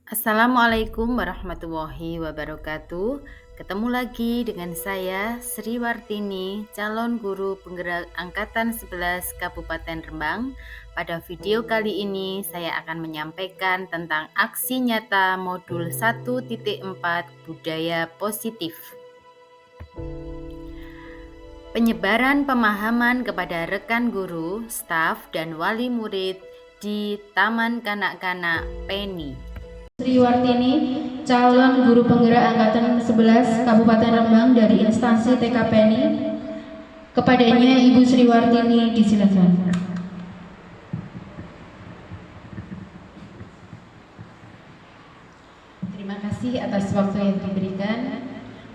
Assalamualaikum warahmatullahi wabarakatuh. Ketemu lagi dengan saya Sri Wartini, calon guru penggerak angkatan 11 Kabupaten Rembang. Pada video kali ini saya akan menyampaikan tentang aksi nyata modul 1.4 budaya positif. Penyebaran pemahaman kepada rekan guru, staf, dan wali murid di Taman Kanak-kanak Penny. Sri Wartini, calon guru penggerak angkatan 11 Kabupaten Rembang dari instansi TK Penny. Kepadanya Ibu Sri Wartini disilakan. Terima kasih atas waktu yang diberikan.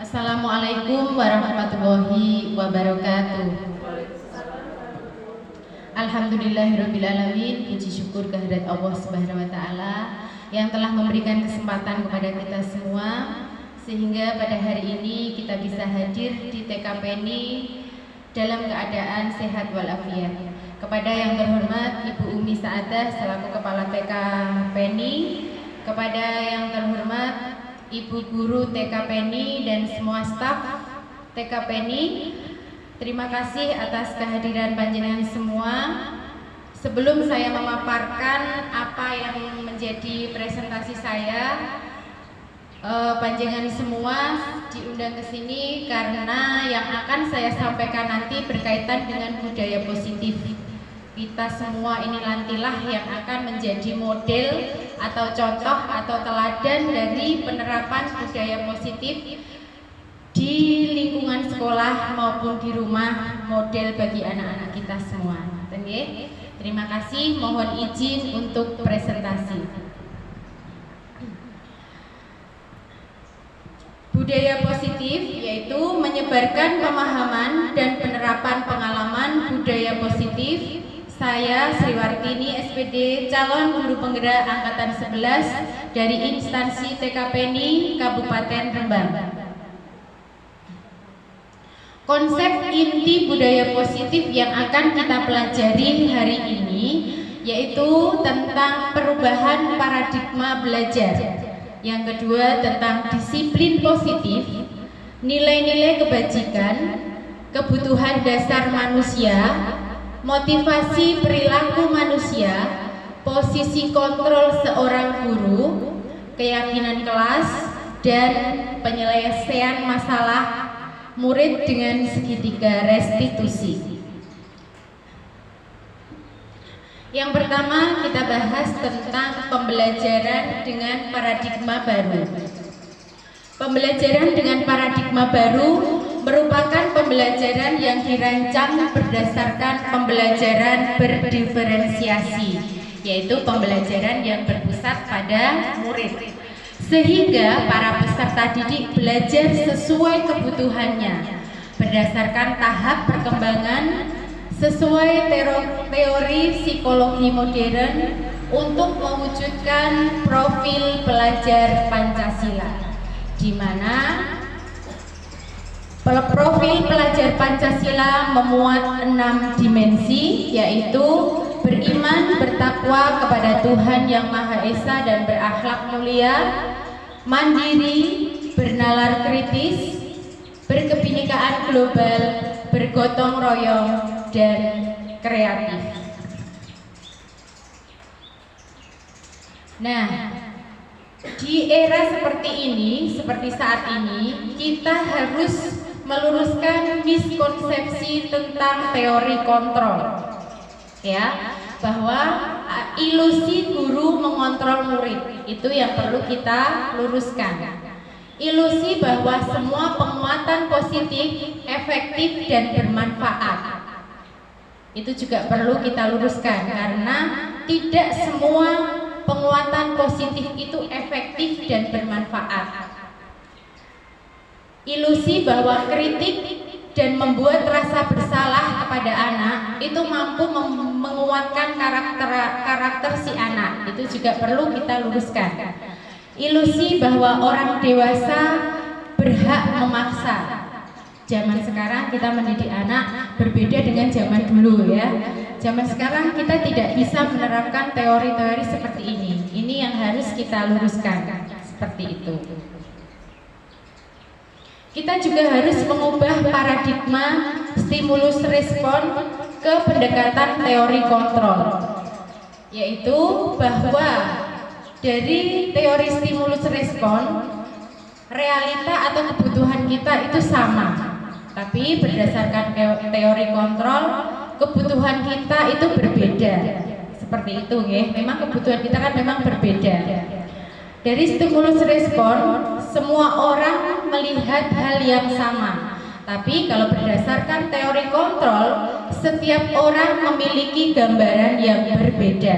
Assalamualaikum warahmatullahi wabarakatuh. Alhamdulillahirrabbilalamin. Puji syukur kehadirat Allah Subhanahu wa Ta'ala yang telah memberikan kesempatan kepada kita semua sehingga pada hari ini kita bisa hadir di TK Penny dalam keadaan sehat walafiat. Kepada yang terhormat Ibu Umi Saadah selaku Kepala TK Penny, kepada yang terhormat Ibu Guru TK Penny dan semua staf TK Penny, terima kasih atas kehadiran panjenengan semua. Sebelum saya memaparkan apa yang menjadi presentasi saya, panjenengan semua diundang ke sini karena yang akan saya sampaikan nanti berkaitan dengan budaya positif. Kita semua ini nantilah yang akan menjadi model atau contoh atau teladan dari penerapan budaya positif di lingkungan sekolah maupun di rumah, model bagi anak-anak kita semua. Terima kasih, mohon izin untuk presentasi. Budaya positif yaitu menyebarkan pemahaman dan penerapan pengalaman budaya positif. Saya Sri Wartini SPD, calon guru penggerak angkatan 11 dari instansi TK Penny Kabupaten Rembang. Konsep inti budaya positif yang akan kita pelajari hari ini yaitu tentang perubahan paradigma belajar. Yang kedua tentang disiplin positif, nilai-nilai kebajikan, kebutuhan dasar manusia, motivasi perilaku manusia, posisi kontrol seorang guru, keyakinan kelas, dan penyelesaian masalah murid dengan segitiga restitusi. Yang pertama kita bahas tentang pembelajaran dengan paradigma baru. Pembelajaran dengan paradigma baru merupakan pembelajaran yang dirancang berdasarkan pembelajaran berdiferensiasi, yaitu pembelajaran yang berpusat pada murid, sehingga para peserta didik belajar sesuai kebutuhannya berdasarkan tahap perkembangan sesuai teori psikologi modern untuk mewujudkan profil pelajar Pancasila, di mana profil pelajar Pancasila memuat 6 dimensi, yaitu beriman, bertakwa kepada Tuhan Yang Maha Esa dan berakhlak mulia, mandiri, bernalar kritis, berkebinekaan global, bergotong royong, dan kreatif. Nah, di era seperti ini, seperti saat ini, kita harus meluruskan miskonsepsi tentang teori kontrol, ya, bahwa ilusi guru mengontrol murid itu yang perlu kita luruskan. Ilusi bahwa semua penguatan positif, efektif, dan bermanfaat itu juga perlu kita luruskan, karena tidak semua penguatan positif itu efektif dan bermanfaat. Ilusi bahwa kritik dan membuat rasa bersalah kepada anak itu mampu menguatkan karakter si anak, itu juga perlu kita luruskan. Ilusi bahwa orang dewasa berhak memaksa. Zaman sekarang kita mendidik anak berbeda dengan zaman dulu, ya. Zaman sekarang kita tidak bisa menerapkan teori-teori seperti ini. Ini yang harus kita kita luruskan. Seperti itu. Kita juga harus mengubah paradigma stimulus respon ke pendekatan teori kontrol, yaitu bahwa dari teori stimulus respon, realita atau kebutuhan kita itu sama, tapi berdasarkan teori kontrol, kebutuhan kita itu berbeda. Seperti itu ya, memang kebutuhan kita kan memang berbeda. Dari stimulus respon, semua orang melihat hal yang sama. Tapi kalau berdasarkan teori kontrol, setiap orang memiliki gambaran yang berbeda.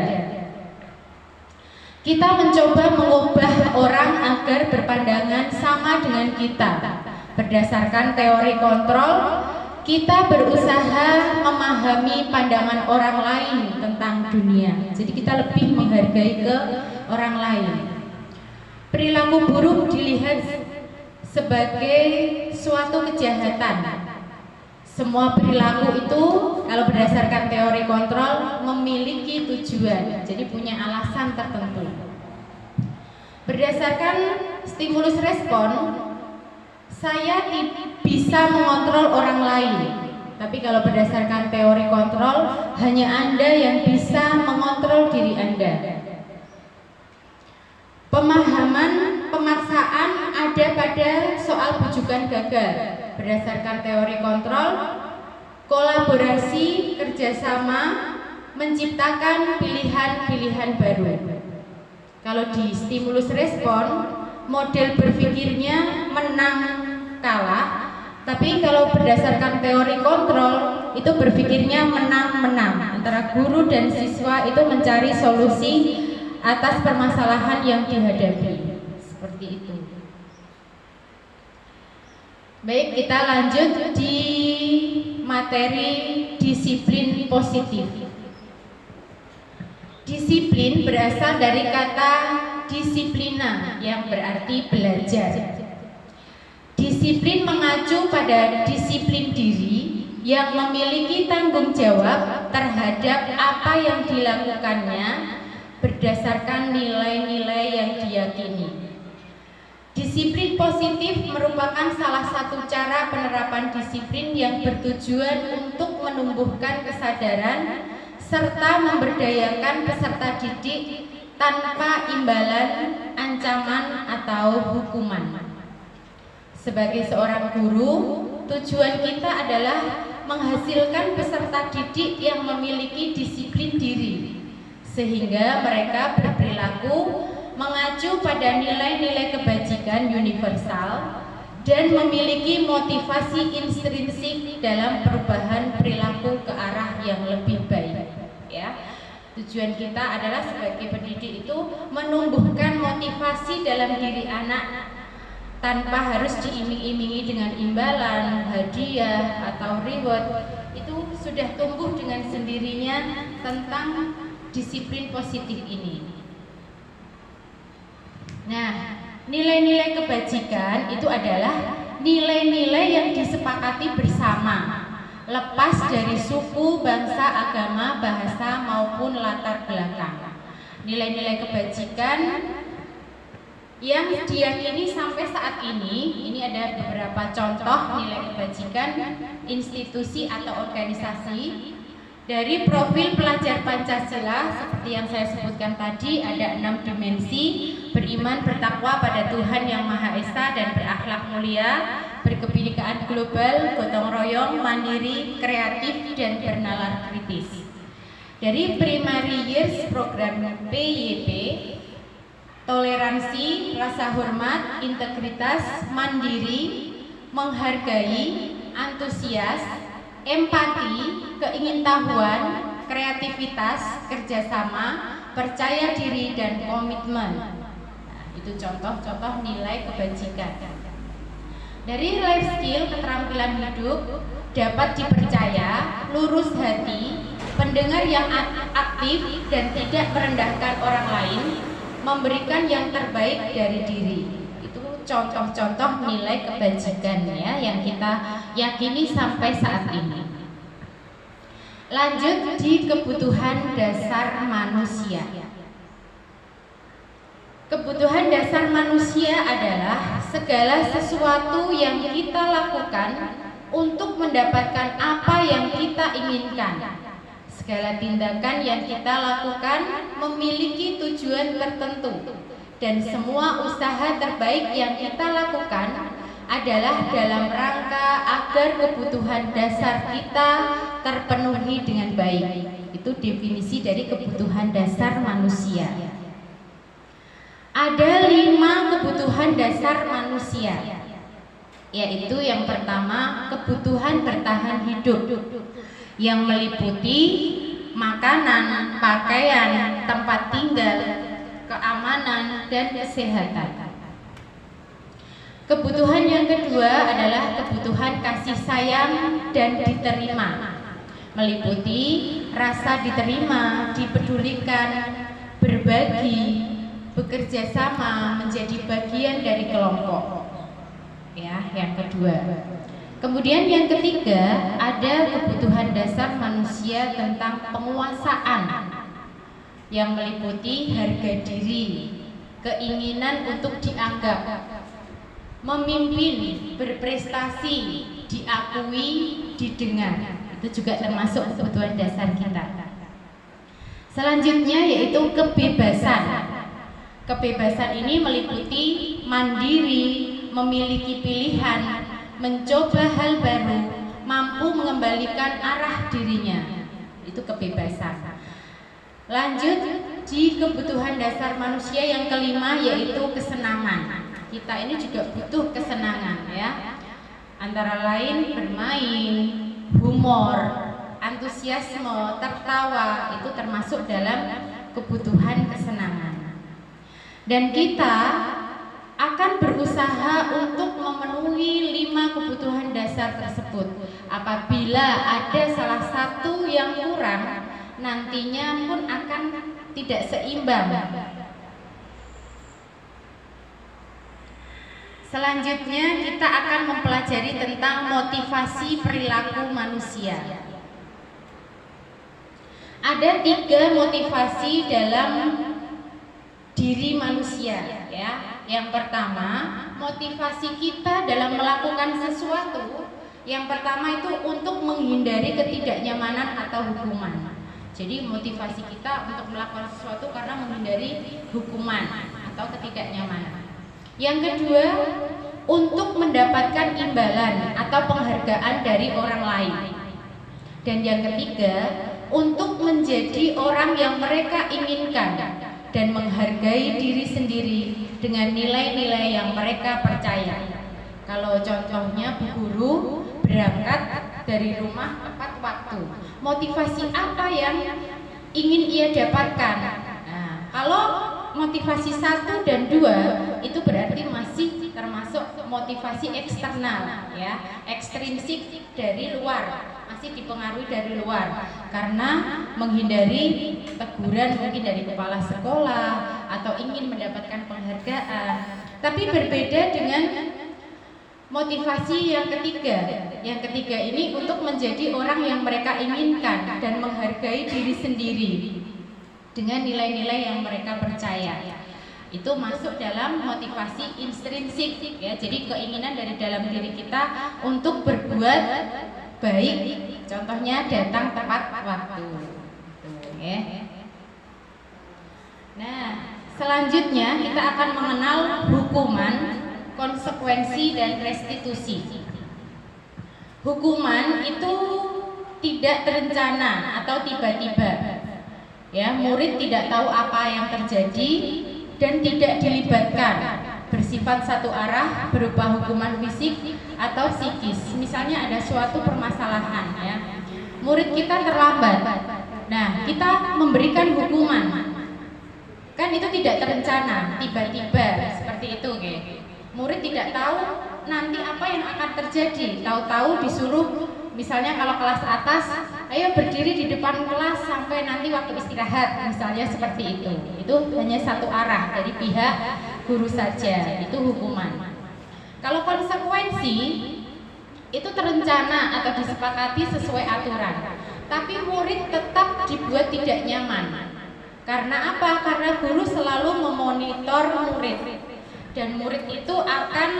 Kita mencoba mengubah orang agar berpandangan sama dengan kita. Berdasarkan teori kontrol, kita berusaha memahami pandangan orang lain tentang dunia. Jadi kita lebih menghargai ke orang lain. Perilaku buruk dilihat sebagai suatu kejahatan. Semua perilaku itu kalau berdasarkan teori kontrol memiliki tujuan, jadi punya alasan tertentu. Berdasarkan stimulus respon, saya bisa mengontrol orang lain. Tapi kalau berdasarkan teori kontrol, hanya Anda yang bisa mengontrol diri Anda. Pemahaman pemaksaan ada pada soal bujukan gagal. Berdasarkan teori kontrol, kolaborasi, kerjasama menciptakan pilihan-pilihan baru. Kalau di stimulus respon, model berpikirnya menang kalah. Tapi kalau berdasarkan teori kontrol, itu berpikirnya menang-menang. Antara guru dan siswa itu mencari solusi atas permasalahan yang dihadapi. Seperti itu. Baik, kita lanjut di materi disiplin positif. Disiplin berasal dari kata disiplina yang berarti belajar. Disiplin mengacu pada disiplin diri yang memiliki tanggung jawab terhadap apa yang dilakukannya berdasarkan nilai-nilai yang diyakini. Disiplin positif merupakan salah satu cara penerapan disiplin yang bertujuan untuk menumbuhkan kesadaran serta memberdayakan peserta didik tanpa imbalan, ancaman, atau hukuman. Sebagai seorang guru, tujuan kita adalah menghasilkan peserta didik yang memiliki disiplin diri, sehingga mereka berperilaku mengacu pada nilai-nilai kebajikan universal dan memiliki motivasi intrinsik dalam perubahan perilaku ke arah yang lebih baik. Ya, tujuan kita adalah sebagai pendidik itu menumbuhkan motivasi dalam diri anak tanpa harus diiming-imingi dengan imbalan, hadiah, atau reward. Itu sudah tumbuh dengan sendirinya tentang disiplin positif ini. Nah, nilai-nilai kebajikan itu adalah nilai-nilai yang disepakati bersama, lepas dari suku, bangsa, agama, bahasa, maupun latar belakang. Nilai-nilai kebajikan yang diyakini sampai saat ini ada beberapa contoh nilai kebajikan institusi atau organisasi. Dari profil pelajar Pancasila, seperti yang saya sebutkan tadi, ada 6 dimensi: beriman, bertakwa pada Tuhan Yang Maha Esa dan berakhlak mulia, berkebinekaan global, gotong royong, mandiri, kreatif, dan bernalar kritis. Dari Primary Years Program PYP, toleransi, rasa hormat, integritas, mandiri, menghargai, antusias, empati, keingintahuan, kreativitas, kerjasama, percaya diri, dan komitmen. Nah, itu contoh-contoh nilai kebajikan. Dari life skill, keterampilan hidup, dapat dipercaya, lurus hati, pendengar yang aktif dan tidak merendahkan orang lain, memberikan yang terbaik dari diri. Itu contoh-contoh nilai kebajikan ya yang kita yakini sampai saat ini. Lanjut di kebutuhan dasar manusia. Kebutuhan dasar manusia adalah segala sesuatu yang kita lakukan untuk mendapatkan apa yang kita inginkan. Segala tindakan yang kita lakukan memiliki tujuan tertentu, dan semua usaha terbaik yang kita lakukan adalah dalam rangka agar kebutuhan dasar kita terpenuhi dengan baik. Itu definisi dari kebutuhan dasar manusia. Ada 5 kebutuhan dasar manusia, yaitu yang pertama kebutuhan bertahan hidup, yang meliputi makanan, pakaian, tempat tinggal, keamanan, dan kesehatan. Kebutuhan yang kedua adalah kebutuhan kasih sayang dan diterima, meliputi rasa diterima, dipedulikan, berbagi, bekerja sama, menjadi bagian dari kelompok. Ya, yang kedua. Kemudian yang ketiga, ada kebutuhan dasar manusia tentang penguasaan, yang meliputi harga diri, keinginan untuk dianggap, memimpin, berprestasi, diakui, didengar. Itu juga termasuk kebutuhan dasar kita. Selanjutnya yaitu kebebasan. Kebebasan ini meliputi mandiri, memiliki pilihan, mencoba hal baru, mampu mengembalikan arah dirinya. Itu kebebasan. Lanjut di kebutuhan dasar manusia yang kelima yaitu kesenangan. Kita ini juga butuh kesenangan, ya. Antara lain bermain, humor, antusiasme, tertawa, itu termasuk dalam kebutuhan kesenangan. Dan kita akan berusaha untuk memenuhi 5 kebutuhan dasar tersebut. Apabila ada salah satu yang kurang, nantinya pun akan tidak seimbang. Selanjutnya kita akan mempelajari tentang motivasi perilaku manusia. Ada 3 motivasi dalam diri manusia, ya. Yang pertama, motivasi kita dalam melakukan sesuatu. Yang pertama itu untuk menghindari ketidaknyamanan atau hukuman. Jadi motivasi kita untuk melakukan sesuatu karena menghindari hukuman atau ketidaknyamanan. Yang kedua, untuk mendapatkan imbalan atau penghargaan dari orang lain. Dan yang ketiga, untuk menjadi orang yang mereka inginkan dan menghargai diri sendiri dengan nilai-nilai yang mereka percaya. Kalau contohnya bu guru berangkat dari rumah tepat waktu, motivasi apa yang ingin ia dapatkan? Nah, kalau motivasi 1 dan 2 itu berarti masih termasuk motivasi eksternal, ya, ekstrinsik dari luar, masih dipengaruhi dari luar karena menghindari teguran mungkin dari kepala sekolah atau ingin mendapatkan penghargaan. Tapi berbeda dengan motivasi yang ketiga. Yang ketiga ini untuk menjadi orang yang mereka inginkan dan menghargai diri sendiri dengan nilai-nilai yang mereka percaya. Itu masuk dalam motivasi intrinsik, ya. Jadi keinginan dari dalam diri kita untuk berbuat baik, contohnya datang tepat waktu. Ya. Nah, selanjutnya kita akan mengenal hukuman, konsekuensi, dan restitusi. Hukuman itu tidak terencana atau tiba-tiba. Ya, murid tidak tahu apa yang terjadi dan tidak dilibatkan, bersifat satu arah, berupa hukuman fisik atau psikis. Misalnya ada suatu permasalahan, ya, murid kita terlambat, nah kita memberikan hukuman, kan itu tidak terencana, tiba-tiba seperti itu, okay. Murid tidak tahu nanti apa yang akan terjadi, tahu-tahu disuruh, misalnya kalau kelas atas, ayo berdiri di depan kelas sampai nanti waktu istirahat, misalnya seperti itu. Itu hanya satu arah dari pihak guru saja, itu hukuman. Kalau konsekuensi itu terencana atau disepakati sesuai aturan, tapi murid tetap dibuat tidak nyaman. Karena apa? Karena guru selalu memonitor murid, dan murid itu akan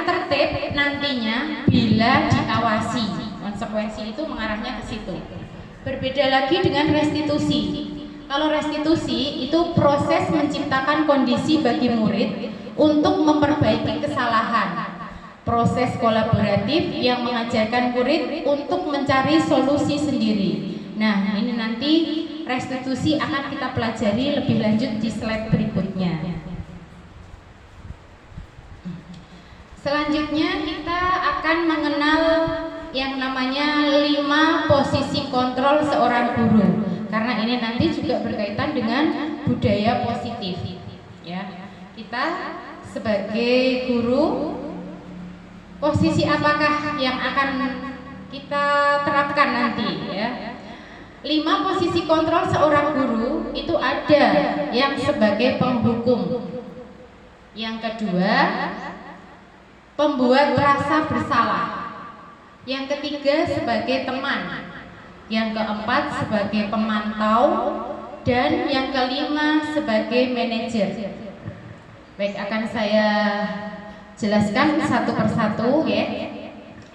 tertib nantinya bila diawasi. Konsekuensi itu mengarahnya ke situ. Berbeda lagi dengan restitusi. Kalau restitusi itu proses menciptakan kondisi bagi murid untuk memperbaiki kesalahan. Proses kolaboratif yang mengajarkan murid untuk mencari solusi sendiri. Nah, ini nanti restitusi akan kita pelajari lebih lanjut di slide berikutnya. Selanjutnya kita akan mengenal yang namanya 5 posisi kontrol seorang guru, karena ini nanti juga berkaitan dengan budaya positif ya. Kita sebagai guru, posisi apakah yang akan kita terapkan nanti ya? 5 posisi kontrol seorang guru itu ada yang sebagai penghukum, yang kedua pembuat rasa bersalah, yang ketiga sebagai teman, yang keempat sebagai pemantau, dan yang kelima sebagai manajer. Baik, akan saya jelaskan satu persatu ya.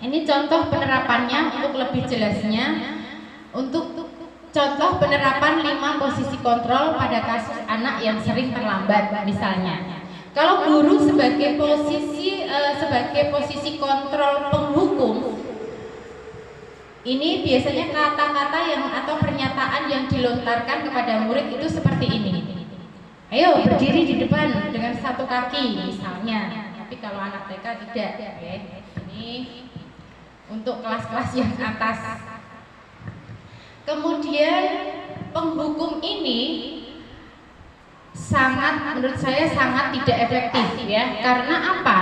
Ini contoh penerapannya untuk lebih jelasnya. Untuk contoh penerapan 5 posisi kontrol pada kasus anak yang sering terlambat misalnya. Kalau guru sebagai posisi kontrol penghukum, ini biasanya kata-kata yang atau pernyataan yang dilontarkan kepada murid itu seperti ini. Ayo berdiri di depan dengan 1 kaki misalnya. Tapi kalau anak TK tidak ya. Ini untuk kelas-kelas yang atas. Kemudian penghukum ini menurut saya sangat tidak efektif ya. Karena apa?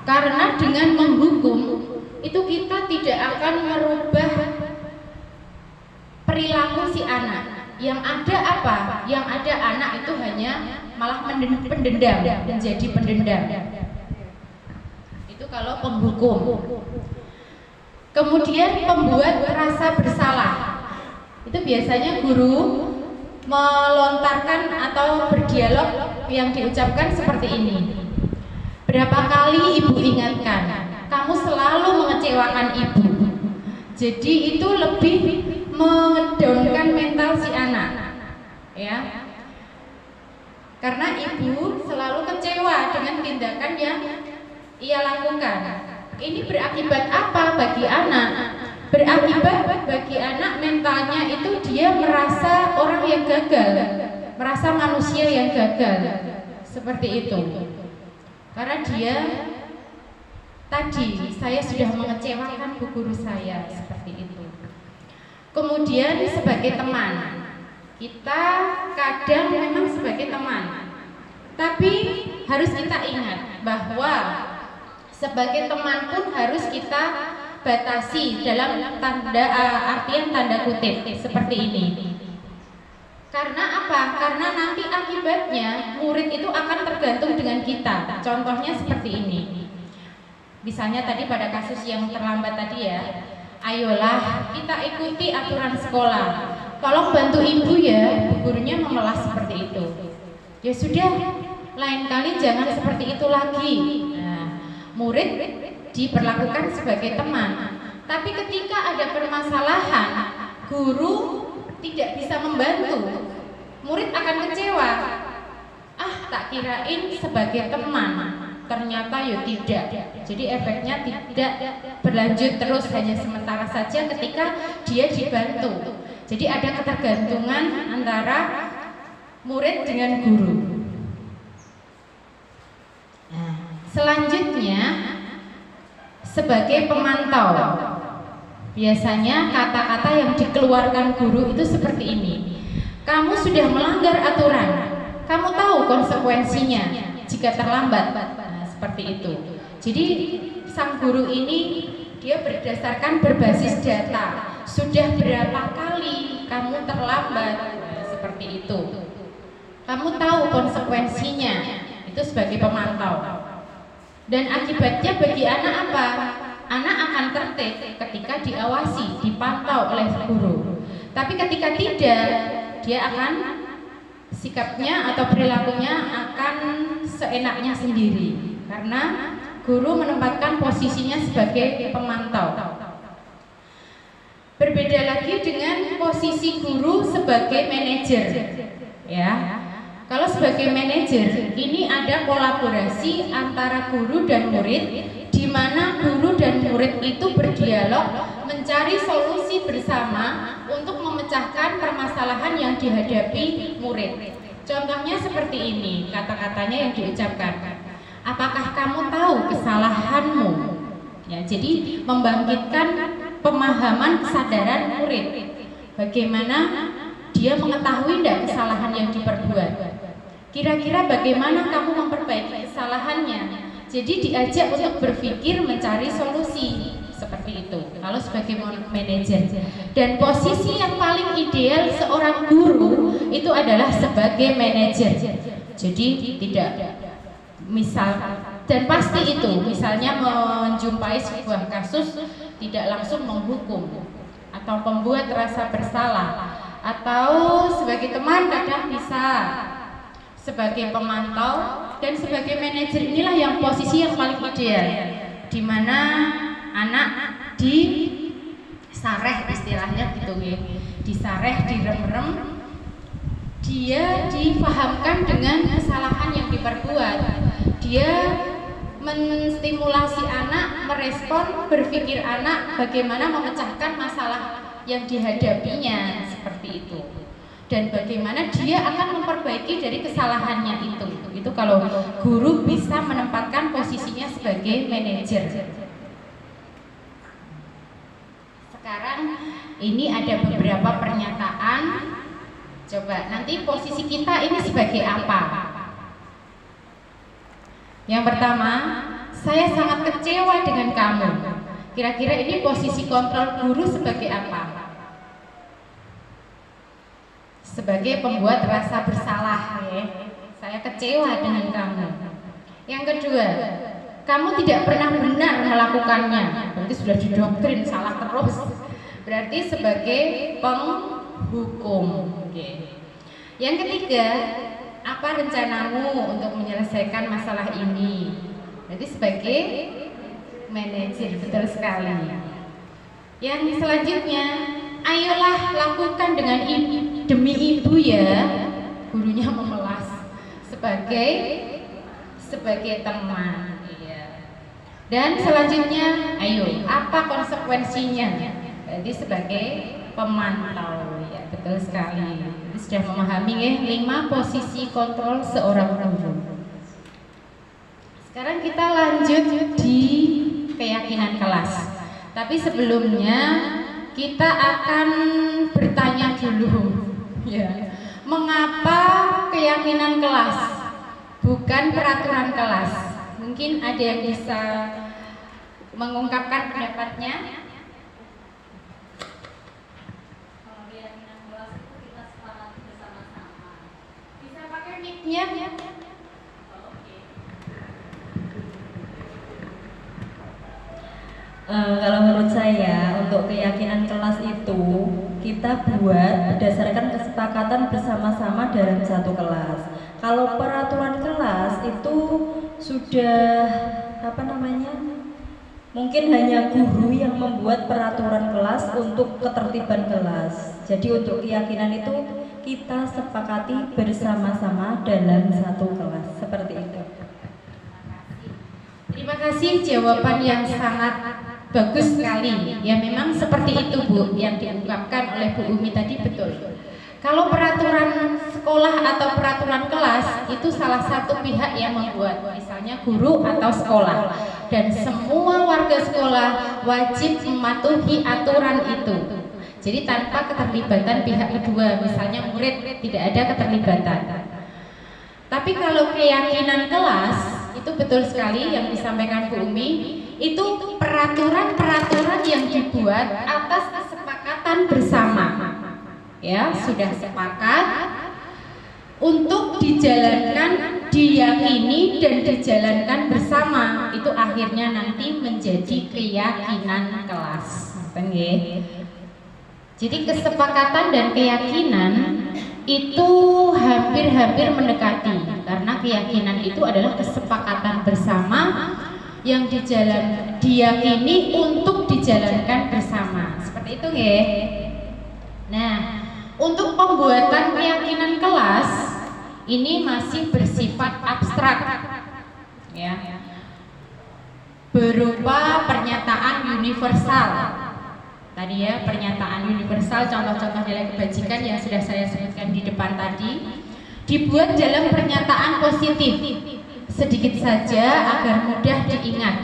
Karena dengan menghukum itu kita tidak akan merubah perilaku si anak. Yang ada apa? Yang ada anak itu hanya malah pendendam, menjadi pendendam. Itu kalau penghukum. Kemudian pembuat rasa bersalah. Itu biasanya guru melontarkan atau berdialog yang diucapkan seperti ini. Berapa kali ibu ingatkan, kamu selalu mengecewakan ibu. Jadi itu lebih mengedownkan mental si anak, ya. Karena ibu selalu kecewa dengan tindakan yang ia lakukan. Ini berakibat apa bagi anak? Berakibat bagi anak mentalnya itu dia merasa orang yang gagal, merasa manusia yang gagal, seperti itu. Karena dia tadi saya sudah mengecewakan bu guru saya, seperti itu. Kemudian sebagai teman, kita kadang memang sebagai teman, tapi harus kita ingat bahwa sebagai teman pun harus kita batasi dalam artian tanda kutip seperti ini. Karena apa? Karena nanti akibatnya murid itu akan tergantung dengan kita. Contohnya seperti ini. Misalnya tadi pada kasus yang terlambat tadi ya, ayolah kita ikuti aturan sekolah. Tolong bantu ibu ya, gurunya memelas seperti itu. Ya sudah, lain kali jangan seperti itu lagi. Nah, murid diperlakukan sebagai teman. Tapi ketika ada permasalahan, guru tidak bisa membantu, murid akan kecewa. Ah, tak kirain sebagai teman, ternyata ya tidak. Jadi efeknya tidak berlanjut terus, hanya sementara saja ketika dia dibantu. Jadi ada ketergantungan antara murid dengan guru. Nah, selanjutnya sebagai pemantau, biasanya kata-kata yang dikeluarkan guru itu seperti ini. Kamu sudah melanggar aturan, kamu tahu konsekuensinya jika terlambat. Nah, seperti itu. Jadi sang guru ini dia berdasarkan berbasis data. Sudah berapa kali kamu terlambat? Nah, seperti itu. Kamu tahu konsekuensinya. Itu sebagai pemantau. Dan akibatnya bagi anak apa? Anak akan tertib ketika diawasi, dipantau oleh guru. Tapi ketika tidak, dia akan sikapnya atau perilakunya akan seenaknya sendiri, karena guru menempatkan posisinya sebagai pemantau. Berbeda lagi dengan posisi guru sebagai manajer, ya. Kalau sebagai manajer, ini ada kolaborasi antara guru dan murid, di mana guru dan murid itu berdialog mencari solusi bersama untuk memecahkan permasalahan yang dihadapi murid. Contohnya seperti ini, kata-katanya yang diucapkan. Apakah kamu tahu kesalahanmu? Ya, jadi membangkitkan pemahaman kesadaran murid. Bagaimana dia mengetahui tidak kesalahan yang diperbuat? Kira-kira bagaimana kamu memperbaiki kesalahannya? Jadi diajak untuk berpikir mencari solusi seperti itu. Kalau sebagai manajer, dan posisi yang paling ideal seorang guru itu adalah sebagai manajer. Jadi tidak misal, dan pasti itu misalnya menjumpai sebuah kasus tidak langsung menghukum atau membuat rasa bersalah, atau sebagai teman kadang bisa sebagai pemantau, dan sebagai manajer inilah yang posisi yang paling ideal, di mana anak disareh istilahnya gitu ya, disareh, direm-rem, dia difahamkan dengan kesalahan yang diperbuat, dia menstimulasi anak, merespon berpikir anak bagaimana memecahkan masalah yang dihadapinya seperti itu, dan bagaimana dia akan memperbaiki dari kesalahannya itu. Itu kalau guru bisa menempatkan posisinya sebagai manajer. Sekarang ini ada beberapa pernyataan. Coba nanti posisi kita ini sebagai apa? Yang pertama, saya sangat kecewa dengan kamu. Kira-kira ini posisi kontrol guru sebagai apa? Sebagai pembuat rasa bersalah, ya. Saya kecewa dengan kamu. Yang kedua, kamu tidak pernah benar melakukannya. Berarti sudah didoktrin salah terus. Berarti sebagai penghukum. Oke. Yang ketiga, apa rencanamu untuk menyelesaikan masalah ini? Berarti sebagai manajer, betul sekali. Yang selanjutnya, ayolah lakukan dengan demi ibu ya, gurunya memelas sebagai teman, iya. Dan selanjutnya, ayo apa konsekuensinya? Berarti sebagai pemantau, ya, betul sekali. Jadi sudah memahami ya 5 posisi kontrol seorang guru. Sekarang kita lanjut di keyakinan kelas. Tapi sebelumnya kita akan bertanya dulu, ya, mengapa keyakinan kelas bukan peraturan kelas? Mungkin ada yang bisa mengungkapkan pendapatnya. Kalau keyakinan kelas itu kita sepakati bersama-sama. Bisa pakai mic-nya? Kalau menurut saya, untuk keyakinan kelas itu kita buat berdasarkan kesepakatan bersama-sama dalam satu kelas. Kalau peraturan kelas itu sudah mungkin hanya guru yang membuat peraturan kelas untuk ketertiban kelas. Jadi untuk keyakinan itu kita sepakati bersama-sama dalam satu kelas, seperti itu. Terima kasih, jawaban yang sangat bagus sekali. Ya, memang seperti itu Bu, yang diungkapkan oleh Bu Umi tadi betul. Kalau peraturan sekolah atau peraturan kelas itu salah satu pihak yang membuat, misalnya guru atau sekolah, dan semua warga sekolah wajib mematuhi aturan itu. Jadi tanpa keterlibatan pihak kedua, misalnya murid tidak ada keterlibatan. Tapi kalau keyakinan kelas itu betul sekali yang disampaikan Bu Umi, itu peraturan-peraturan yang dibuat atas kesepakatan bersama. Ya, sudah sepakat untuk dijalankan, diyakini dan dijalankan bersama. Itu akhirnya nanti menjadi keyakinan kelas. Jadi kesepakatan dan keyakinan itu hampir-hampir mendekati, karena keyakinan itu adalah kesepakatan bersama yang diyakini untuk dijalankan bersama. Seperti itu nggih. Nah, untuk pembuatan keyakinan kelas ini masih bersifat abstrak, ya, berupa pernyataan universal. Tadi ya, pernyataan universal, contoh-contoh nilai kebajikan yang sudah saya sebutkan di depan tadi, dibuat dalam pernyataan positif, sedikit saja agar mudah diingat,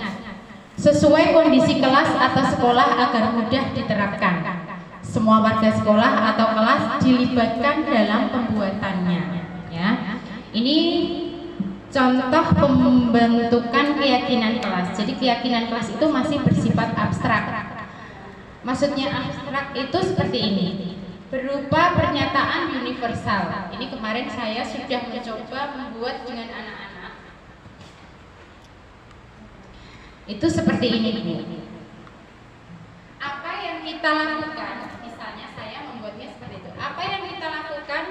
sesuai kondisi kelas atau sekolah agar mudah diterapkan. Semua warga sekolah atau kelas dilibatkan dalam pembuatannya. Ya, ini contoh pembentukan keyakinan kelas. Jadi keyakinan kelas itu masih bersifat abstrak. Maksudnya abstrak itu seperti ini, berupa pernyataan universal. Ini kemarin saya sudah mencoba membuat dengan anak-anak. Itu seperti ini, Bu. Apa yang kita lakukan, misalnya saya membuatnya seperti itu. Apa yang kita lakukan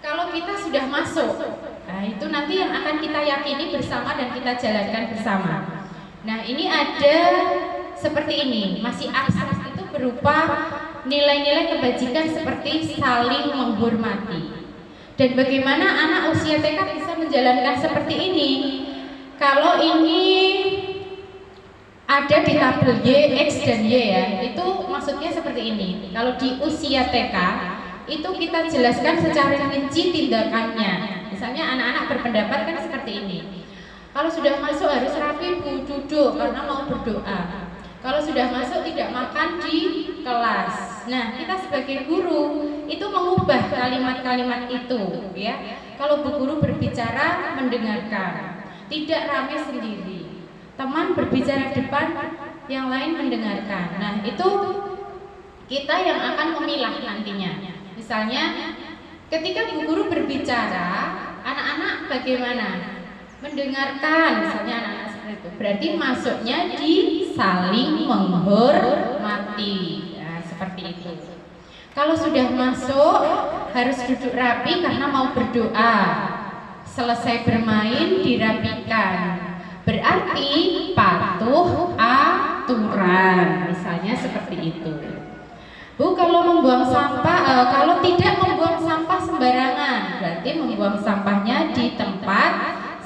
kalau kita sudah masuk? Nah, itu nanti yang akan kita yakini bersama dan kita jalankan bersama. Nah, ini ada seperti ini, masih abstrak, itu berupa nilai-nilai kebajikan seperti saling menghormati. Dan bagaimana anak usia TK bisa menjalankan seperti ini? Kalau ini ada di tabel Y, X, dan Y ya, itu maksudnya seperti ini. Kalau di usia TK, itu kita jelaskan secara rinci tindakannya. Misalnya anak-anak berpendapat kan seperti ini. Kalau sudah masuk harus rapi, Bu, duduk karena mau berdoa. Kalau sudah masuk tidak makan di kelas. Nah, kita sebagai guru itu mengubah kalimat-kalimat itu, ya. Kalau Bu Guru berbicara, mendengarkan, tidak rame sendiri. Teman berbicara depan, yang lain mendengarkan. Nah, itu kita yang akan memilah nantinya. Misalnya, ketika Bu Guru berbicara, anak-anak bagaimana? Mendengarkan, misalnya anak-anak seperti itu. Berarti masuknya di saling menghormati, ya, seperti itu. Kalau sudah masuk harus duduk rapi karena mau berdoa. Selesai bermain dirapikan. Berarti patuh aturan, misalnya seperti itu. Bu, kalau membuang sampah, kalau tidak membuang sampah sembarangan, berarti membuang sampahnya di tempat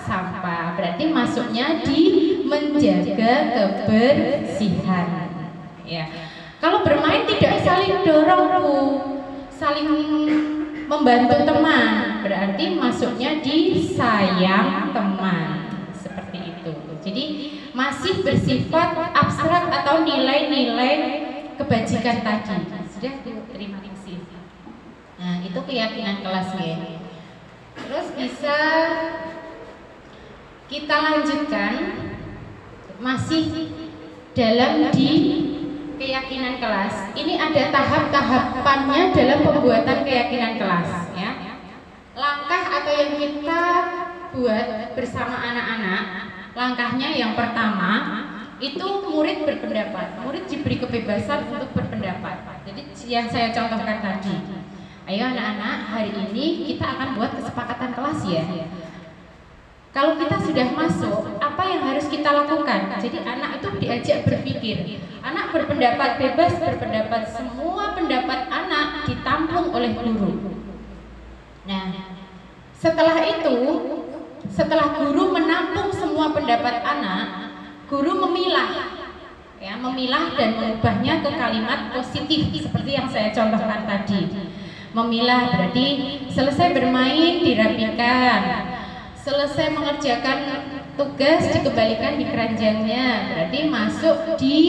sampah. Berarti masuknya di menjaga kebersihan. Ya. Kalau bermain tidak saling dorong, Bu, saling membantu teman. Berarti masuknya di sayang teman. Seperti itu. Jadi masih bersifat abstrak atau nilai-nilai kebajikan tadi. Sudah, terima kasih. Nah, itu keyakinan kelas ya. Terus bisa kita lanjutkan masih dalam di keyakinan kelas. Ini ada tahap-tahapannya dalam pembuatan keyakinan kelas ya. Langkah atau yang kita buat bersama anak-anak, langkahnya yang pertama itu murid berpendapat. Murid diberi kebebasan untuk berpendapat. Jadi yang saya contohkan tadi, ayo anak-anak, hari ini kita akan buat kesepakatan kelas ya. Kalau kita sudah masuk, apa yang harus kita lakukan? Jadi anak itu diajak berpikir. Anak berpendapat, bebas berpendapat. Semua pendapat anak ditampung oleh guru. Nah, setelah itu, setelah guru menampung semua pendapat anak, guru memilah, ya, memilah dan mengubahnya ke kalimat positif seperti yang saya contohkan tadi. Memilah berarti selesai bermain dirapikan, selesai mengerjakan tugas dikembalikan di keranjangnya, berarti masuk di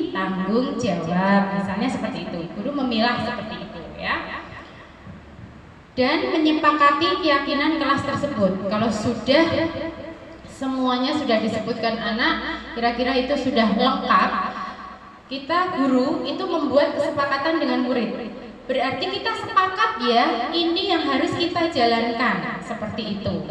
tanggung jawab. Misalnya seperti itu. Guru memilah seperti itu ya. Dan menyepakati keyakinan kelas tersebut. Kalau sudah semuanya sudah disebutkan anak, kira-kira itu sudah lengkap, kita guru itu membuat kesepakatan dengan murid. Berarti kita sepakat ya, ini yang harus kita jalankan, seperti itu.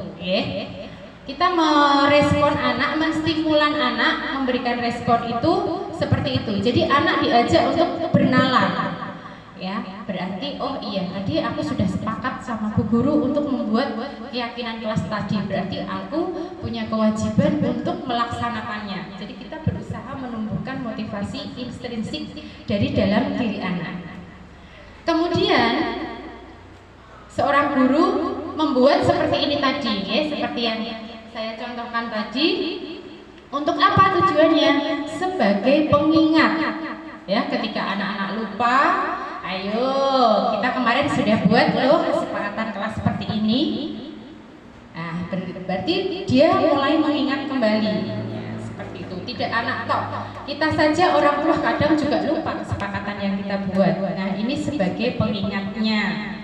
Kita merespon anak, menstimulan anak, memberikan respon itu seperti itu. Jadi anak diajak untuk bernalar. ya. Berarti oh iya, tadi aku sudah sepakat sama Bu Guru untuk membuat keyakinan kelas tadi. Berarti aku punya kewajiban untuk melaksanakannya. Jadi kita berusaha menumbuhkan motivasi intrinsik dari dalam diri anak. Kemudian seorang guru membuat seperti ini tadi, ya, seperti yang saya contohkan tadi. Untuk apa tujuannya? Sebagai pengingat, ya, ketika anak-anak lupa, ayo kita kemarin sudah buat loh kesepakatan kelas seperti ini. Nah, berarti dia mulai mengingat kembali, ya, seperti itu. Tidak anak tok, kita saja orang tua kadang juga lupa kesepakatan yang kita buat. Nah, ini sebagai pengingatnya.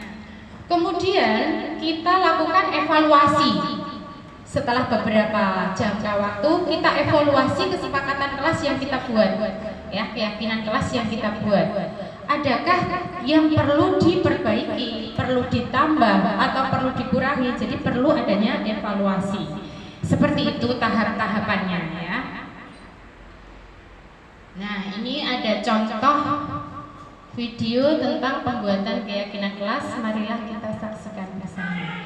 Kemudian kita lakukan evaluasi. Setelah beberapa jangka waktu kita evaluasi kesepakatan kelas yang kita buat, ya, keyakinan kelas yang kita buat. Adakah yang perlu diperbaiki, perlu ditambah atau perlu dikurangi? Jadi perlu adanya evaluasi. Seperti itu tahap-tahapannya, ya. Nah, ini ada contoh video tentang pembuatan keyakinan kelas. Marilah kita saksikan bersama.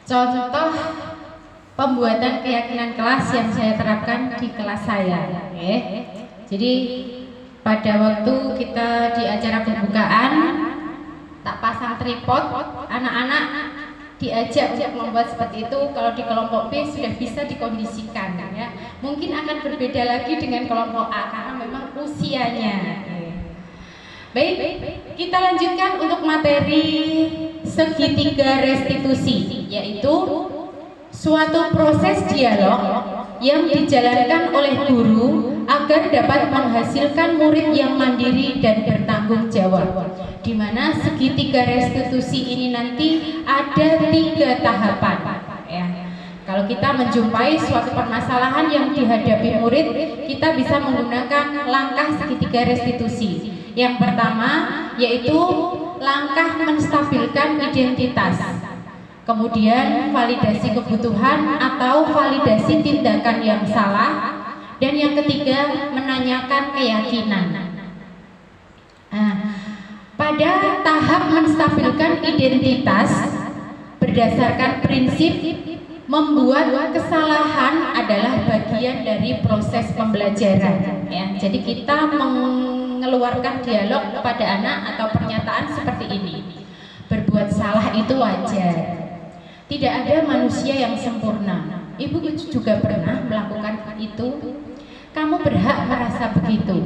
Contoh pembuatan keyakinan kelas yang saya terapkan di kelas saya, okay. Jadi pada waktu kita di acara pembukaan tak pasang tripod, anak-anak diajak untuk membuat seperti itu. Kalau di kelompok B sudah bisa dikondisikan, ya. Mungkin akan berbeda lagi dengan kelompok A karena memang usianya. Baik, kita lanjutkan untuk materi segitiga restitusi, yaitu suatu proses dialog yang dijalankan oleh guru agar dapat menghasilkan murid yang mandiri dan bertanggung jawab, di mana segitiga restitusi ini nanti ada 3 tahapan ya. Kalau kita menjumpai suatu permasalahan yang dihadapi murid, kita bisa menggunakan langkah segitiga restitusi. Yang pertama yaitu langkah menstabilkan identitas, kemudian validasi kebutuhan atau validasi tindakan yang salah, dan yang ketiga menanyakan keyakinan. Nah, pada tahap menstabilkan identitas berdasarkan prinsip membuat kesalahan adalah bagian dari proses pembelajaran ya. Jadi kita mengeluarkan dialog kepada anak atau pernyataan seperti ini. Berbuat salah itu wajar. Tidak ada manusia yang sempurna. Ibu juga pernah melakukan itu. Kamu berhak merasa begitu.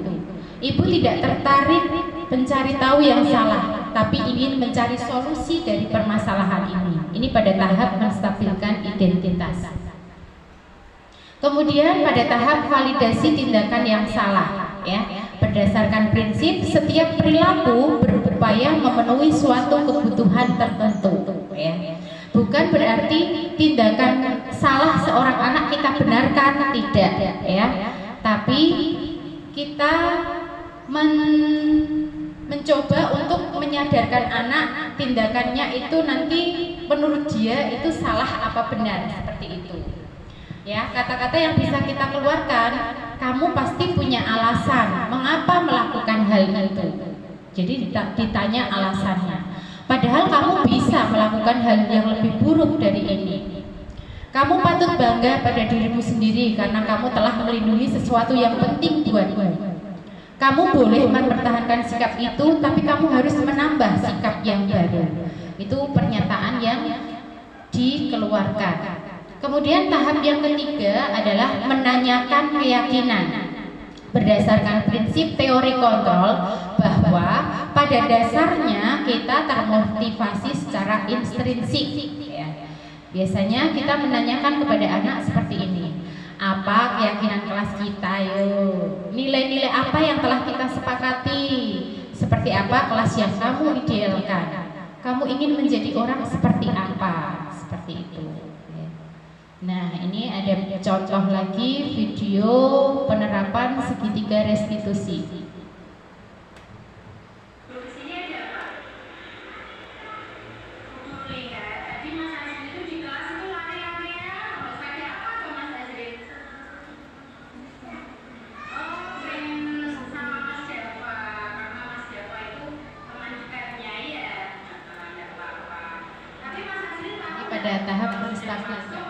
Ibu tidak tertarik mencari tahu yang salah, tapi ingin mencari solusi dari permasalahan ini. Ini pada tahap menstabilkan identitas. Kemudian pada tahap validasi tindakan yang salah, ya. Berdasarkan prinsip setiap perilaku berupaya memenuhi suatu kebutuhan tertentu, ya. Bukan berarti tindakan salah seorang anak kita benarkan, tidak, ya. Tapi kita mencoba untuk menyadarkan anak tindakannya itu nanti menurut dia itu salah apa benar, seperti itu. Ya, kata-kata yang bisa kita keluarkan, kamu pasti punya alasan mengapa melakukan hal itu. Jadi ditanya alasannya. Padahal kamu bisa melakukan hal yang lebih buruk dari ini. Kamu patut bangga pada dirimu sendiri karena kamu telah melindungi sesuatu yang penting buatmu. Kamu boleh mempertahankan sikap itu, tapi kamu harus menambah sikap yang baru. Itu pernyataan yang dikeluarkan. Kemudian tahap yang ketiga adalah menanyakan keyakinan. Berdasarkan prinsip teori kontrol bahwa pada dasarnya kita termotivasi secara intrinsik. Biasanya kita menanyakan kepada anak seperti ini. Apa keyakinan kelas kita, yuk? Nilai-nilai apa yang telah kita sepakati? Seperti apa kelas yang kamu idealkan? Kamu ingin menjadi orang seperti apa? Seperti itu. Nah, ini ada contoh lagi video penerapan segitiga restitusi. Pada tahap menstabilkan.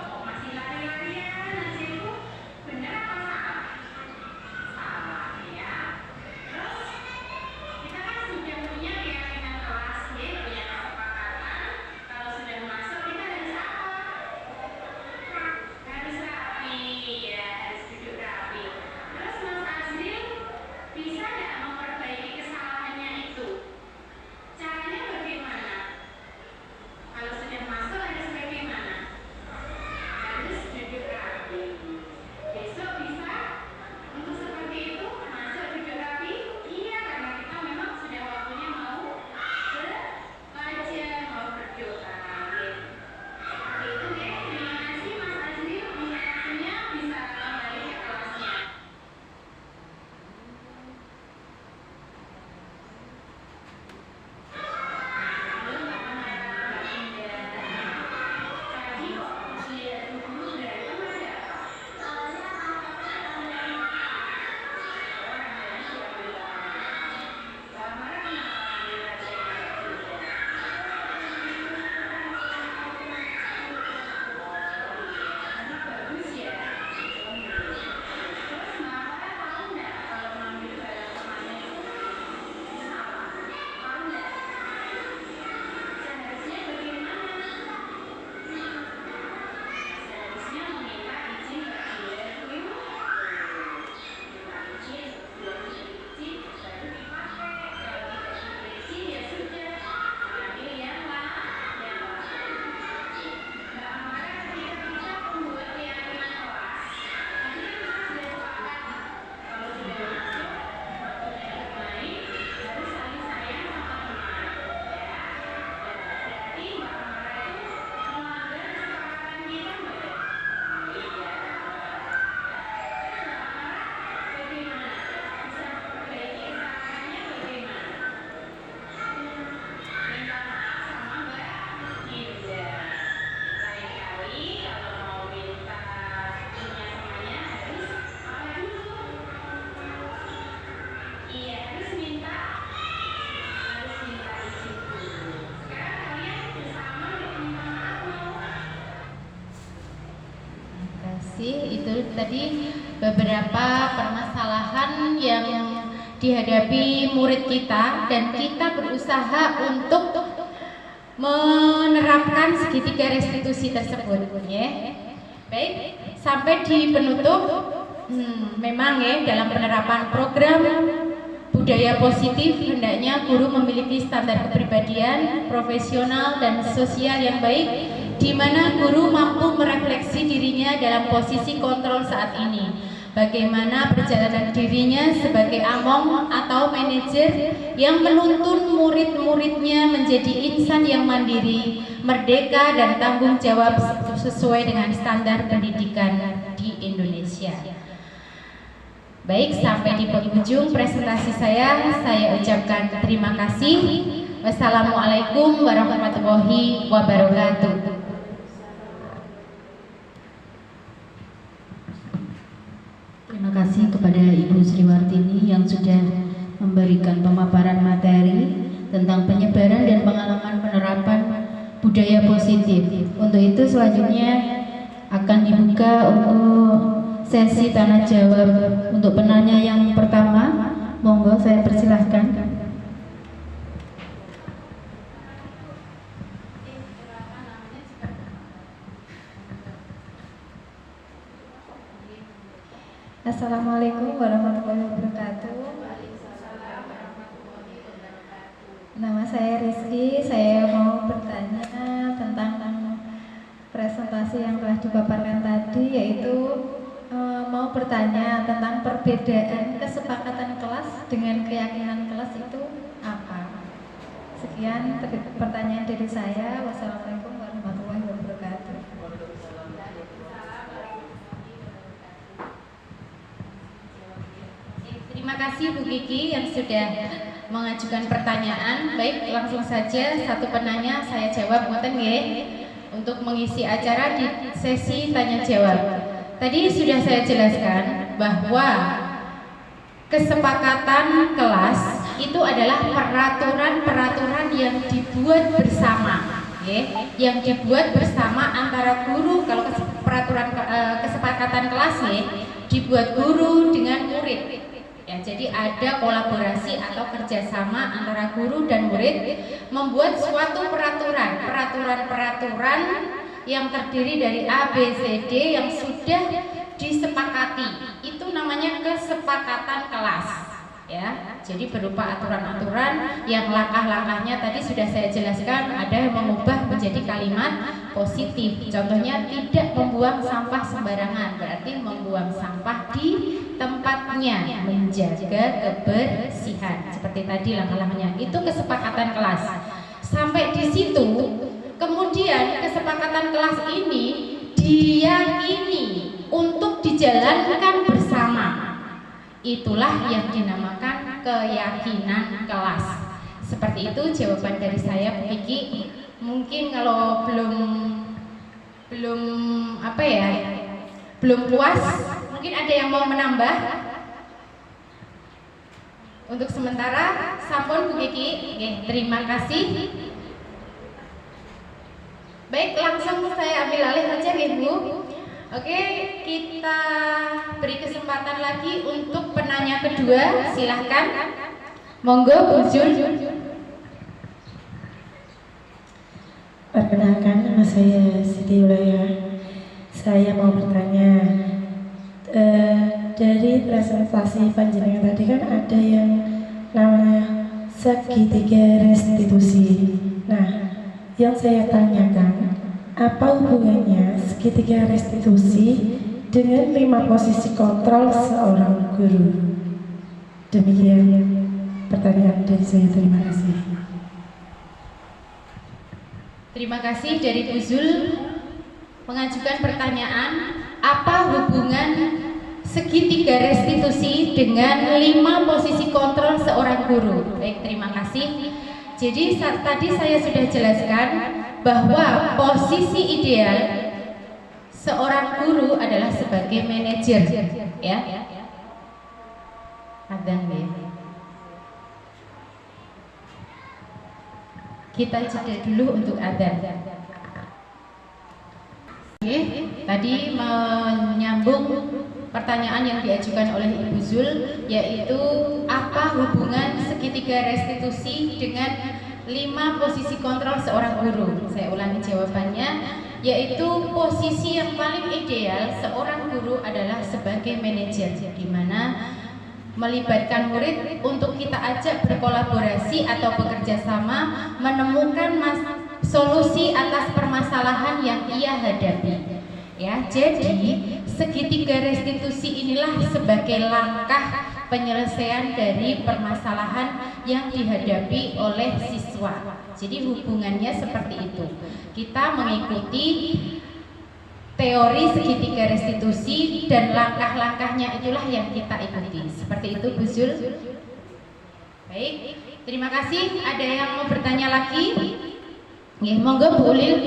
tadi beberapa permasalahan yang dihadapi murid kita, dan kita berusaha untuk menerapkan segitiga restitusi tersebut, ya. Baik, sampai di penutup, memang ya dalam penerapan program budaya positif hendaknya guru memiliki standar kepribadian, profesional dan sosial yang baik, di mana guru mampu merefleksi dirinya dalam posisi kontrol saat ini. Bagaimana perjalanan dirinya sebagai among atau manajer yang menuntun murid-muridnya menjadi insan yang mandiri, merdeka dan tanggung jawab sesuai dengan standar pendidikan di Indonesia. Baik, sampai di penghujung presentasi saya ucapkan terima kasih. Wassalamualaikum warahmatullahi wabarakatuh. Terima kasih kepada Ibu Sriwartini yang sudah memberikan pemaparan materi tentang penyebaran dan pengalaman penerapan budaya positif. Untuk itu selanjutnya akan dibuka untuk sesi tanya jawab. Untuk penanya yang pertama, monggo saya persilahkan. Assalamualaikum warahmatullahi wabarakatuh. Nama saya Rizky. Saya mau bertanya tentang presentasi yang telah dipaparkan tadi, yaitu mau bertanya tentang perbedaan kesepakatan kelas dengan keyakinan kelas itu apa? Sekian pertanyaan dari saya. Wassalamualaikum warahmatullahi wabarakatuh. Terima kasih Bu Kiki yang sudah mengajukan pertanyaan. Baik, langsung saja satu penanya saya jawab ngoten nggih untuk mengisi acara di sesi tanya jawab. Tadi sudah saya jelaskan bahwa kesepakatan kelas itu adalah peraturan-peraturan yang dibuat bersama, yang dibuat bersama antara guru. Kalau peraturan kesepakatan kelas dibuat guru dengan murid. Ya, jadi ada kolaborasi atau kerjasama antara guru dan murid membuat suatu peraturan yang terdiri dari A, B, C, D yang sudah disepakati. Itu namanya kesepakatan kelas. Ya, jadi berupa aturan-aturan yang langkah-langkahnya tadi sudah saya jelaskan, ada yang mengubah menjadi kalimat positif. Contohnya tidak membuang sampah sembarangan, berarti membuang sampah di tempatnya, menjaga kebersihan. Seperti tadi langkah-langkahnya, itu kesepakatan kelas. Sampai di situ, kemudian kesepakatan kelas ini diyakini untuk dijalankan bersama. Itulah yang dinamakan keyakinan kelas. Seperti itu jawaban dari saya, Bu Kiki. Mungkin kalau belum puas, mungkin ada yang mau menambah. Untuk sementara sampun Bu Kiki. Terima kasih. Baik, langsung saya ambil alih saja Bu. Oke, kita beri kesempatan lagi untuk penanya kedua. Silahkan, monggo Bu Jul. Perkenalkan, nama saya Siti Ulaya. Saya mau bertanya, dari presentasi panjenengan tadi kan ada yang namanya segitiga restitusi. Nah, yang saya tanyakan, apa hubungannya segitiga restitusi dengan 5 posisi kontrol seorang guru? Demikian pertanyaan dari saya. Terima kasih. Terima kasih dari Bu Zul mengajukan pertanyaan, apa hubungan segitiga restitusi dengan 5 posisi kontrol seorang guru? Baik, terima kasih. Jadi tadi saya sudah jelaskan bahwa posisi ideal seorang guru adalah sebagai manajer, ya. Adzan ya. Kita jeda dulu untuk adzan. Tadi menyambung pertanyaan yang diajukan oleh Ibu Zul, yaitu apa hubungan segitiga restitusi dengan 5 posisi kontrol seorang guru. Saya ulangi jawabannya, yaitu posisi yang paling ideal seorang guru adalah sebagai manajer, di mana melibatkan murid untuk kita ajak berkolaborasi atau bekerja sama menemukan solusi atas permasalahan yang ia hadapi. Ya, jadi segitiga restitusi inilah sebagai langkah penyelesaian dari permasalahan yang dihadapi oleh siswa. Jadi hubungannya seperti itu. Kita mengikuti teori segitiga restitusi dan langkah-langkahnya itulah yang kita ikuti. Seperti itu, Bu Zul. Baik, terima kasih. Ada yang mau bertanya lagi? Ya, monggo Bu Ulil.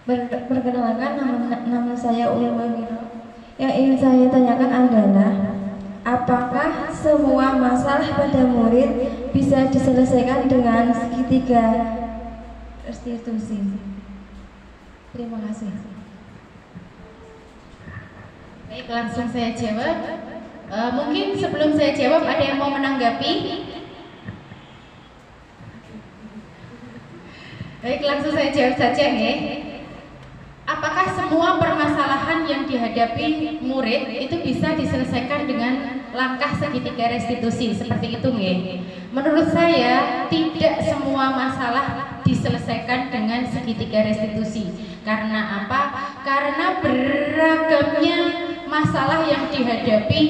Perkenalkan, nama saya Ulil Wamiro. Yang ingin saya tanyakan adalah, apakah semua masalah pada murid bisa diselesaikan dengan segitiga restitusi? Terima kasih. Baik, langsung saya jawab. Mungkin sebelum saya jawab ada yang mau menanggapi? Baik, langsung saya jawab saja ya. Apakah semua permasalahan yang dihadapi murid itu bisa diselesaikan dengan langkah segitiga restitusi seperti itu nggih? Menurut saya tidak semua masalah diselesaikan dengan segitiga restitusi. Karena apa? Karena beragamnya masalah yang dihadapi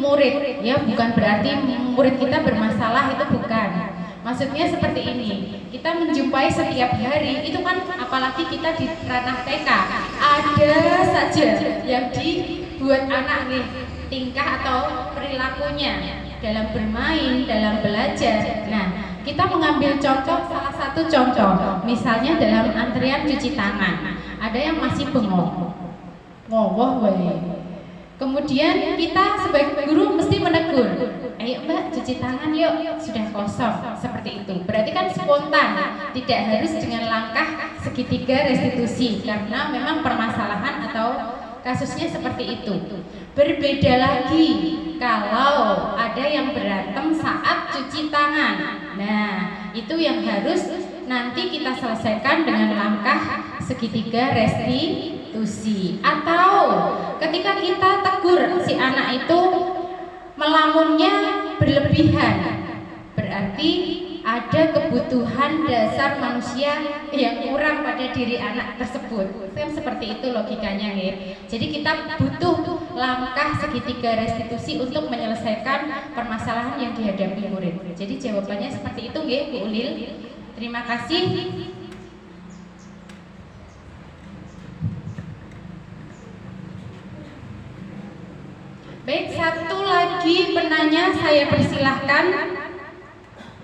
murid, ya bukan berarti murid kita bermasalah, itu bukan. Maksudnya seperti ini, kita menjumpai setiap hari, itu kan apalagi kita di ranah TK, ada saja yang dibuat anak nih, tingkah atau perilakunya dalam bermain, dalam belajar. Nah, kita mengambil contoh, salah satu contoh, misalnya dalam antrian cuci tangan, ada yang masih bengong, ngowoh wae. Kemudian kita sebagai guru mesti menegur, ayo Mbak cuci tangan yuk, sudah kosong, seperti itu. Berarti kan spontan, tidak harus dengan langkah segitiga restitusi, karena memang permasalahan atau kasusnya seperti itu. Berbeda lagi kalau ada yang berantem saat cuci tangan. Nah, itu yang harus nanti kita selesaikan dengan langkah segitiga restitusi. Atau ketika kita tegur si anak itu melamunnya berlebihan, berarti ada kebutuhan dasar manusia yang kurang pada diri anak tersebut. Kan seperti itu logikanya ya. Jadi kita butuh langkah segitiga restitusi untuk menyelesaikan permasalahan yang dihadapi murid. Jadi jawabannya seperti itu ya Bu Ulil. Terima kasih. Baik, satu lagi penanya saya persilahkan.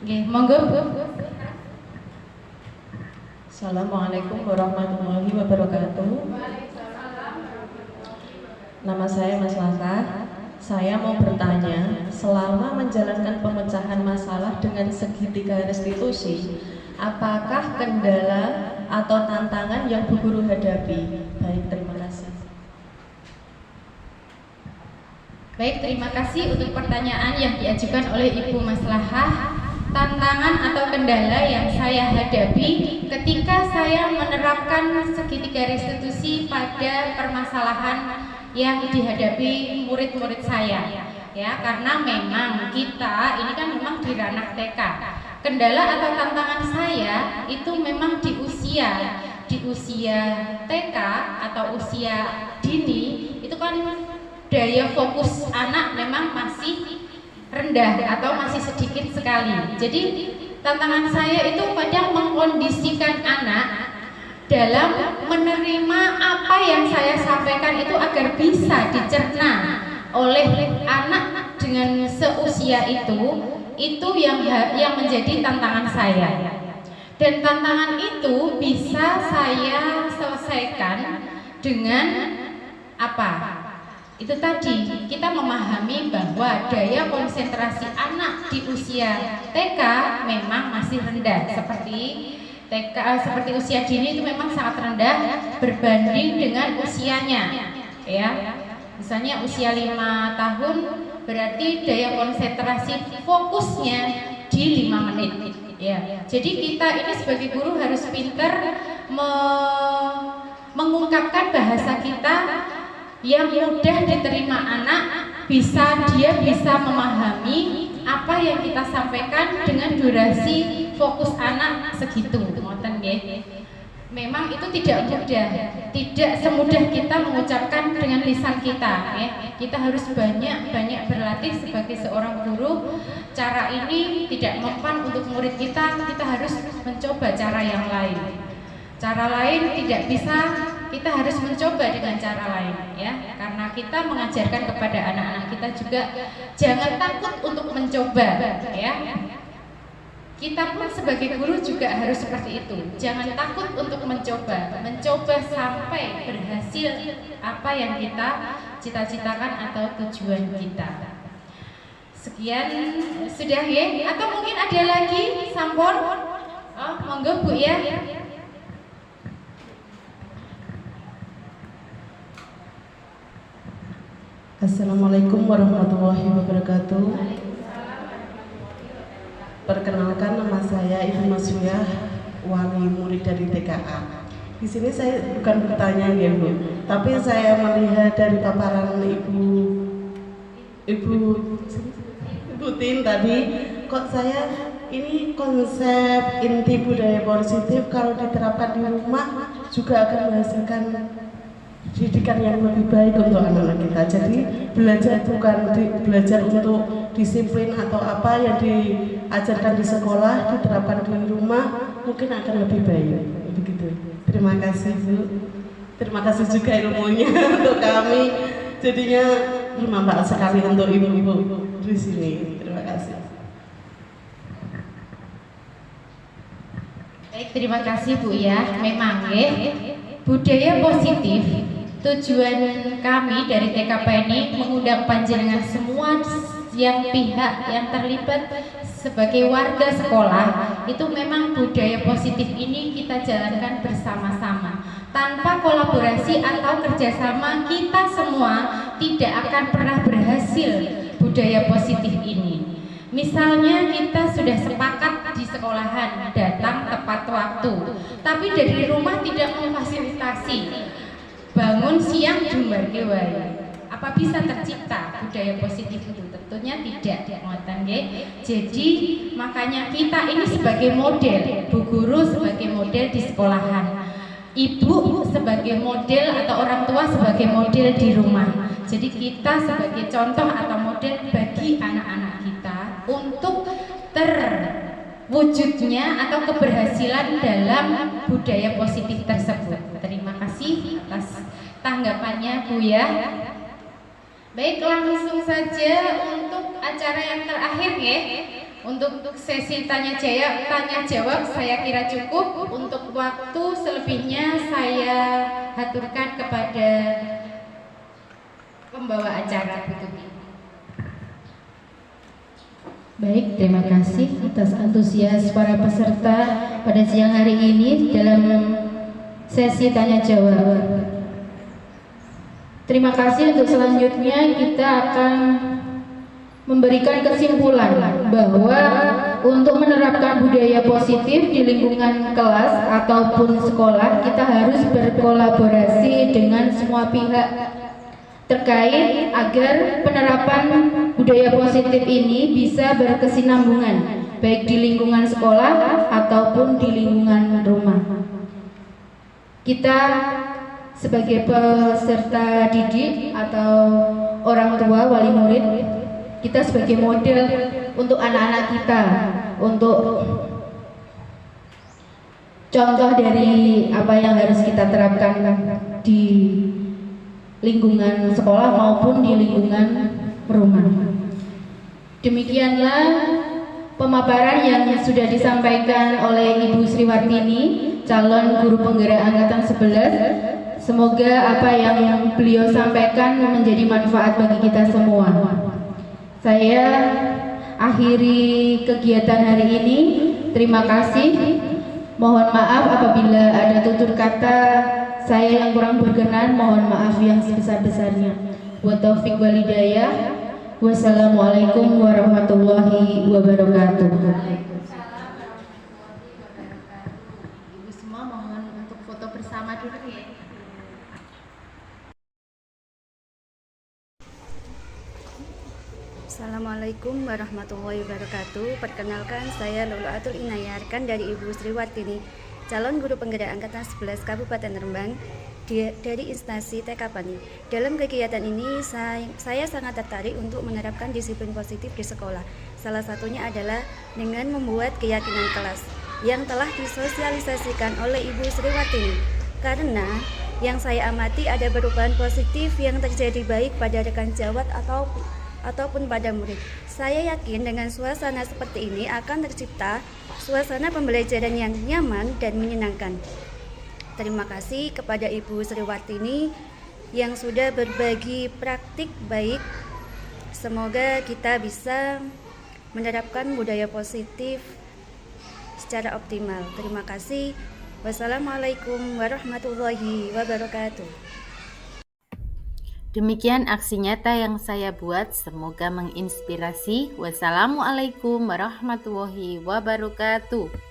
Oke, monggo Bu. Assalamualaikum warahmatullahi wabarakatuh. Nama saya Mas Laka. Saya mau bertanya, selama menjalankan pemecahan masalah dengan segitiga restitusi, apakah kendala atau tantangan yang Bu Guru hadapi? Baik, terima kasih. Baik, terima kasih untuk pertanyaan yang diajukan oleh Ibu Maslahah. Tantangan atau kendala yang saya hadapi ketika saya menerapkan segitiga restitusi pada permasalahan yang dihadapi murid-murid saya, ya, karena memang kita ini kan memang di ranah TK. Kendala atau tantangan saya itu memang di usia TK atau usia dini, itu kan daya fokus anak memang masih rendah atau masih sedikit sekali. Jadi tantangan saya itu kadang mengkondisikan anak dalam menerima apa yang saya sampaikan itu agar bisa dicerna oleh anak dengan seusia itu yang menjadi tantangan saya. Dan tantangan itu bisa saya selesaikan dengan apa? Itu tadi kita memahami bahwa daya konsentrasi anak di usia TK memang masih rendah, seperti usia dini itu memang sangat rendah berbanding dengan usianya, ya. Misalnya usia 5 tahun berarti daya konsentrasi fokusnya di 5 menit, ya. Jadi kita ini sebagai guru harus pintar mengungkapkan bahasa kita yang mudah diterima anak, dia bisa memahami apa yang kita sampaikan dengan durasi fokus anak segitu. Ngoten nggih. Memang itu tidak mudah, tidak semudah kita mengucapkan dengan lisan kita, ya. Kita harus banyak berlatih sebagai seorang guru. Cara ini tidak mempan untuk murid kita harus mencoba cara yang lain. Cara lain tidak bisa, kita harus mencoba dengan cara lain, ya. Karena kita mengajarkan kepada anak-anak kita juga jangan takut untuk mencoba, ya. Kita pun sebagai guru juga harus seperti itu. Jangan takut untuk mencoba sampai berhasil apa yang kita cita-citakan atau tujuan kita. Sekian sudah ya, atau mungkin ada lagi sampun? Oh, monggo Bu ya. Assalamualaikum warahmatullahi wabarakatuh. Perkenalkan, nama saya Ibu Masuyah, wali murid dari TKA. Di sini saya bukan bertanya ya Bu, tapi saya melihat dari paparan Ibu Tin tadi, kok saya ini konsep inti budaya positif kalau diterapkan di rumah juga akan menghasilkan didikan yang lebih baik untuk anak-anak kita. Jadi belajar bukan belajar untuk disiplin atau apa yang diajarkan di sekolah diterapkan di rumah mungkin akan lebih baik. Begitu. Terima kasih Bu. Terima kasih juga ilmunya untuk kami. Jadinya bermanfaat sekali untuk ibu-ibu di sini. Terima kasih. Baik, terima kasih Bu ya. Memang ya, budaya positif tujuan kami dari TKPNI mengundang panjenengan semua yang pihak yang terlibat sebagai warga sekolah. Itu memang budaya positif ini kita jalankan bersama-sama. Tanpa kolaborasi atau kerjasama kita semua tidak akan pernah berhasil budaya positif ini. Misalnya kita sudah sepakat di sekolahan datang tepat waktu, tapi dari rumah tidak memfasilitasi. Bangun siang jumbarke wae. Apa bisa tercipta budaya positif itu? Tentunya tidak, ngoten nggih. Jadi makanya kita ini sebagai model, Bu Guru sebagai model di sekolahan, Ibu sebagai model atau orang tua sebagai model di rumah. Jadi kita sebagai contoh atau model bagi anak-anak kita untuk terwujudnya atau keberhasilan dalam budaya positif tersebut. Terima kasih atas tanggapannya Bu ya. Baik, langsung saja untuk acara yang terakhir ya. Untuk sesi tanya jawab saya kira cukup. Untuk waktu selebihnya saya haturkan kepada pembawa acara Bu Tuti. Baik, terima kasih atas antusias para peserta pada siang hari ini dalam sesi tanya jawab. Terima kasih. Untuk selanjutnya kita akan memberikan kesimpulan bahwa untuk menerapkan budaya positif di lingkungan kelas ataupun sekolah kita harus berkolaborasi dengan semua pihak terkait agar penerapan budaya positif ini bisa berkesinambungan baik di lingkungan sekolah ataupun di lingkungan rumah. Kita sebagai peserta didik atau orang tua wali murid, kita sebagai model untuk anak-anak kita, untuk contoh dari apa yang harus kita terapkan di lingkungan sekolah maupun di lingkungan rumah. Demikianlah pemaparan yang sudah disampaikan oleh Ibu Sriwartini, calon guru penggerak angkatan 11. Semoga apa yang beliau sampaikan menjadi manfaat bagi kita semua. Saya akhiri kegiatan hari ini. Terima kasih. Mohon maaf apabila ada tutur kata saya yang kurang berkenan. Mohon maaf yang sebesar-besarnya. Wa taufiq wal hidayah. Wassalamualaikum warahmatullahi wabarakatuh. Ibu semua mohon untuk foto bersama dulu ya. Assalamualaikum warahmatullahi wabarakatuh. Perkenalkan, saya Luluatul Inayah dari Ibu Sri Wartini, calon guru penggerak angkatan 11 Kabupaten Rembang dari instansi TK Pani. Dalam kegiatan ini saya sangat tertarik untuk menerapkan disiplin positif di sekolah. Salah satunya adalah dengan membuat keyakinan kelas yang telah disosialisasikan oleh Ibu Sri Wartini. Karena yang saya amati ada perubahan positif yang terjadi baik pada rekan jawat ataupun pada murid. Saya yakin dengan suasana seperti ini akan tercipta suasana pembelajaran yang nyaman dan menyenangkan. Terima kasih kepada Ibu Sri Wartini yang sudah berbagi praktik baik. Semoga kita bisa menerapkan budaya positif secara optimal. Terima kasih. Wassalamualaikum warahmatullahi wabarakatuh. Demikian aksi nyata yang saya buat, semoga menginspirasi. Wassalamualaikum warahmatullahi wabarakatuh.